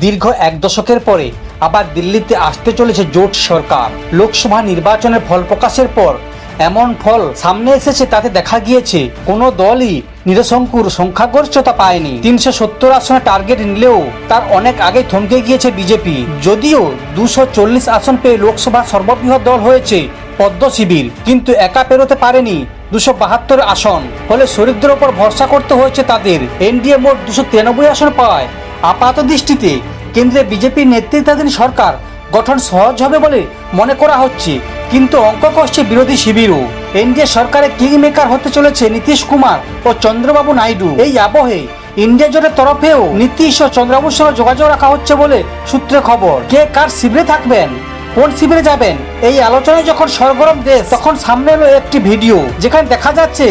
দীর্ঘ এক দশকের পরে আবার দিল্লিতে আসতে চলেছে জোট সরকার। লোকসভা নির্বাচনের ফল প্রকাশের পর এমন ফল সামনে এসেছে, তাতে দেখা গিয়েছে কোনো দলই নিরসংকুর সংখ্যাগরিষ্ঠতা পায়নি। 370 আসনে টার্গেট নিলেও তার অনেক আগে থমকে গিয়েছে বিজেপি। যদিও 240 আসন পেয়ে লোকসভার সর্ববৃহৎ দল হয়েছে পদ্ম শিবির, কিন্তু একা পেরোতে পারেনি 272 আসন। ফলে শরিকদের ওপর ভরসা করতে হয়েছে তাদের। এনডিএ মোট 293 আসন পায়। আপাত দৃষ্টিতে কেন্দ্রে বিজেপির নেতৃত্বাধীন সরকার গঠন সহজ হবে বলে মনে করা হচ্ছে, কিন্তু অঙ্ক কষছে বিরোধী শিবিরও। এনডিএ সরকারের কিং মেকার হতে চলেছে নীতিশ কুমার ও চন্দ্রবাবু নাইডু। এই আবহে ইন্ডিয়া জোটের তরফেও নীতিশ ও চন্দ্রবাবুর সঙ্গে যোগাযোগ রাখা হচ্ছে বলে সূত্রে খবর। কে কার শিবিরে থাকবেন, কোন শিবিরে যাবেন, এই আলোচনায় যখন সরগরম দেশ, তখন সামনে এলো একটি ভিডিও যেখানে দেখা যাচ্ছে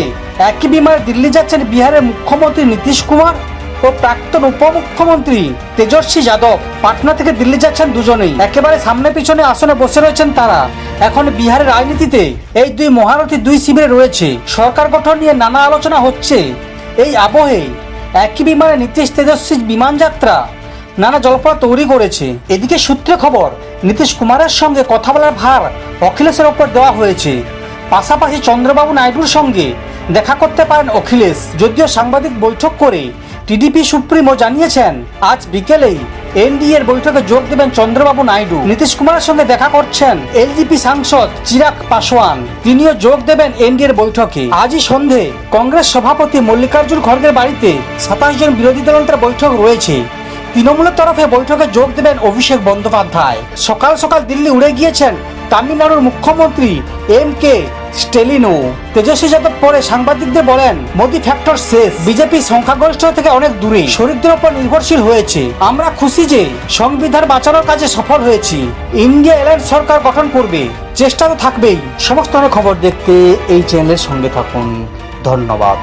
একই বিমানে দিল্লি যাচ্ছেন বিহারের মুখ্যমন্ত্রী নীতিশ কুমার ও প্রাক্তন উপমুখ্যমন্ত্রী তেজস্বী যাদব। পাটনা থেকে দিল্লি যাচ্ছেন দুজনেই, একেবারে সামনে পিছনে আসনে বসে রয়েছেন তারা। এখন বিহারের রাজনীতিতে এই দুই মহারথী দুই শিবিরে রয়েছে। সরকার গঠন নিয়ে নানা আলোচনা হচ্ছে। এই আবহে একই বিমানে নীতিশ তেজস্বী বিমান যাত্রা নানা জল্পনা তৈরি করেছে। এদিকে সূত্রে খবর, নীতিশ কুমারের সঙ্গে কথা বলার ভার অখিলেশের ওপর দেওয়া হয়েছে। পাশাপাশি চন্দ্রবাবু নাইডুর সঙ্গে দেখা করতে পারেন অখিলেশ। যদিও সাংবাদিক বৈঠক করে টিডিপি সুপ্রিমো জানিয়েছেন আজ বিকেলেই এনডিএর বৈঠকে যোগ দেবেন চন্দ্রবাবু নাইডু। নীতিশ কুমারের সঙ্গে দেখা করছেন এলজেপি সাংসদ চিরাগ পাসওয়ান, তিনিও যোগ দেবেন এনডিএর বৈঠকে। আজই সন্ধে কংগ্রেস সভাপতি মল্লিকার্জুন খড়গের বাড়িতে 27 জন বিরোধী দলনেতার বৈঠক রয়েছে। তৃণমূলের তরফে বৈঠকে যোগ দেবেন অভিষেক বন্দ্যোপাধ্যায়। সকাল সকাল দিল্লি উড়ে গিয়েছেন তামিলনাড়ুর মুখ্যমন্ত্রী এম.কে. স্ট্যালিনও। তেজস্বী যাদব পরে সাংবাদিকদের বলেন, মোদি ফ্যাক্টর শেষ, বিজেপি সংখ্যাগরিষ্ঠ থেকে অনেক দূরে, শরিকদের উপর নির্ভরশীল হয়েছে। আমরা খুশি যে সংবিধান বাঁচানোর কাজে সফল হয়েছি। ইন্ডিয়া অ্যালায়েন্স সরকার গঠন করবে, চেষ্টা তো থাকবেই। সমস্ত খবর দেখতে এই চ্যানেলের সঙ্গে থাকুন। ধন্যবাদ।